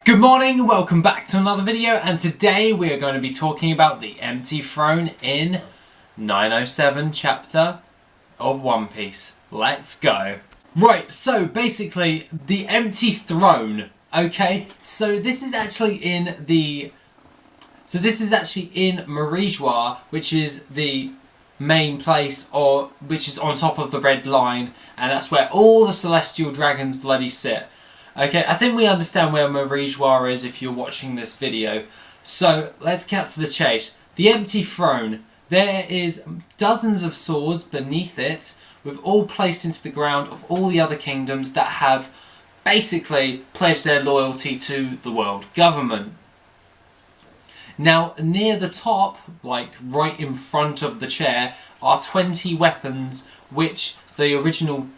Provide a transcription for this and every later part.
Good morning and welcome back to another video, and today we are going to be talking about the empty throne in 907 chapter of One Piece. Let's go. Right, so basically the empty throne, okay? So this is actually in Marijois, which is the main place, or which is on top of the red line, and that's where all the celestial dragons bloody sit. Okay, I think we understand where Marijois is if you're watching this video. So, let's get to the chase. The empty throne. There is dozens of swords beneath it, with all placed into the ground of all the other kingdoms that have basically pledged their loyalty to the world government. Now, near the top, like right in front of the chair, are 20 weapons which the original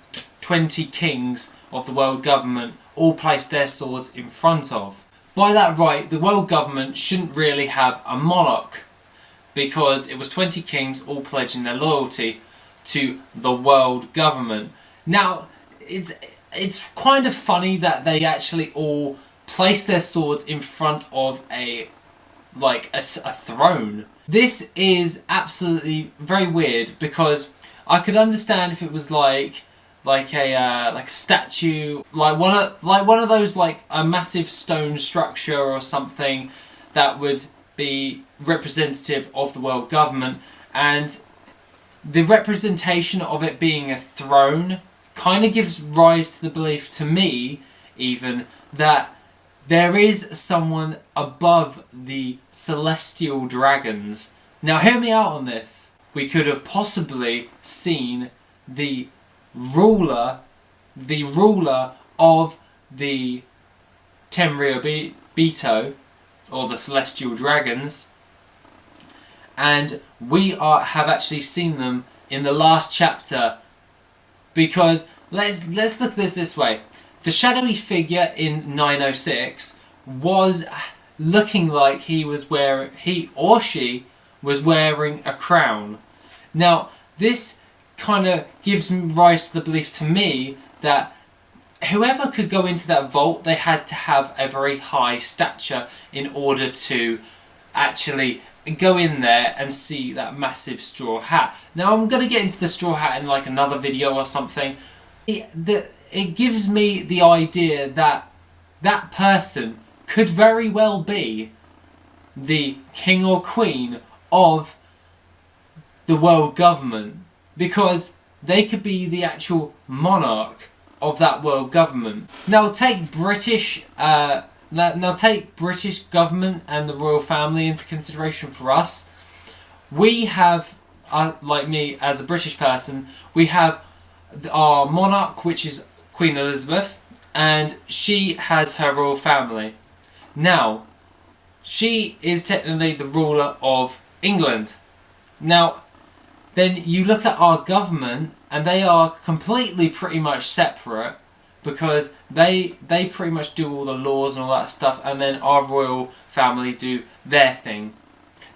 20 kings of the world government all placed their swords in front of. By that right, the world government shouldn't really have a monarch, because it was 20 kings all pledging their loyalty to the world government. Now, it's kind of funny that they actually all placed their swords in front of a throne. This is absolutely very weird, because I could understand if it was like a statue, like one of those, like a massive stone structure or something that would be representative of the world government, and the representation of it being a throne kind of gives rise to the belief, to me even, that there is someone above the celestial dragons. Now hear me out on this. We could have possibly seen the ruler of the Tenryubito, or the celestial dragons, and we have actually seen them in the last chapter. Because let's look at this way: the shadowy figure in 906 was looking like he or she was wearing a crown. Now this kind of gives rise to the belief, to me, that whoever could go into that vault, they had to have a very high stature in order to actually go in there and see that massive straw hat. Now I'm going to get into the straw hat in like another video or something. It gives me the idea that that person could very well be the king or queen of the world government, because they could be the actual monarch of that world government. Now take British government and the royal family into consideration for us. We have, like me as a British person, we have our monarch, which is Queen Elizabeth, and she has her royal family. Now, she is technically the ruler of England. Now, then you look at our government, and they are completely pretty much separate, because they pretty much do all the laws and all that stuff, and then our royal family do their thing.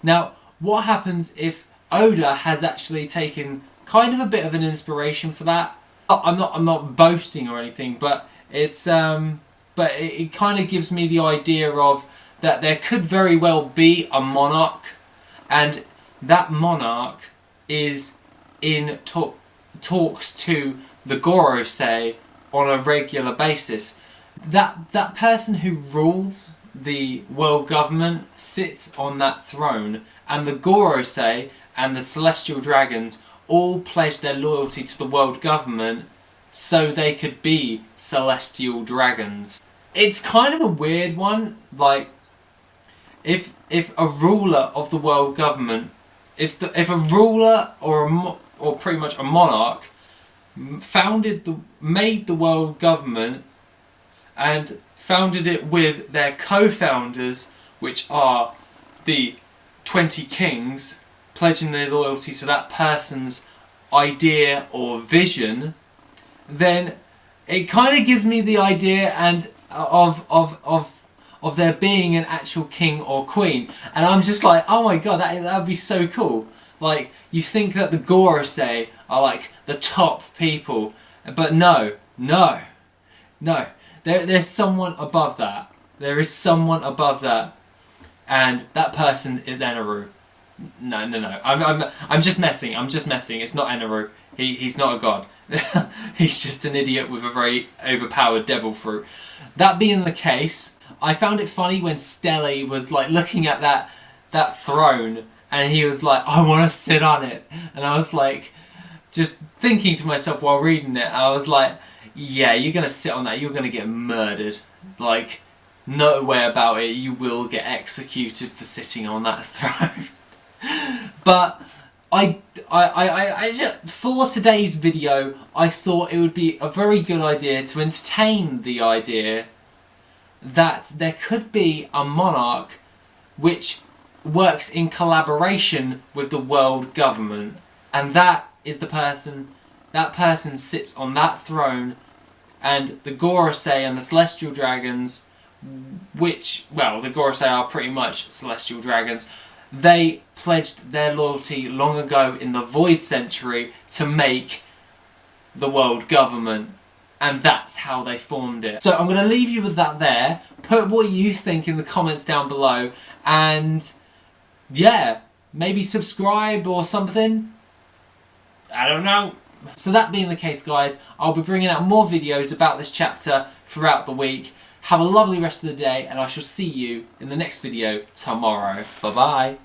Now, what happens if Oda has actually taken kind of a bit of an inspiration for that? I'm not boasting or anything, but it's it kind of gives me the idea of that there could very well be a monarch, and that monarch is in talks to the Gorosei on a regular basis. That person who rules the world government sits on that throne, and the Gorosei and the celestial dragons all pledged their loyalty to the world government so they could be celestial dragons. It's kind of a weird one, like if a ruler of the world government, if a ruler or pretty much a monarch made the world government and founded it with their co-founders, which are the 20 kings, pledging their loyalty to that person's idea or vision, then it kind of gives me the idea and of there being an actual king or queen, and I'm just like, oh my god, that would be so cool. Like, you think that the Gorosei are like the top people, but no, there's someone above that. There is someone above that, and that person is Eneru. No. I'm just messing. It's not Eneru. He's not a god. He's just an idiot with a very overpowered devil fruit. That being the case, I found it funny when Stelly was like looking at that throne, and he was like, I want to sit on it. And I was like, just thinking to myself while reading it, I was like, yeah, you're going to sit on that, you're going to get murdered. Like, no way about it, you will get executed for sitting on that throne. But for today's video, I thought it would be a very good idea to entertain the idea that there could be a monarch which works in collaboration with the world government, and that is the person. That person sits on that throne, and the Gorosei and the Celestial Dragons, which, well, the Gorosei are pretty much Celestial Dragons, they pledged their loyalty long ago in the Void Century to make the world government, and that's how they formed it. So I'm going to leave you with that there. Put what you think in the comments down below, and yeah, maybe subscribe or something. I don't know. So that being the case, guys, I'll be bringing out more videos about this chapter throughout the week. Have a lovely rest of the day, and I shall see you in the next video tomorrow. Bye bye.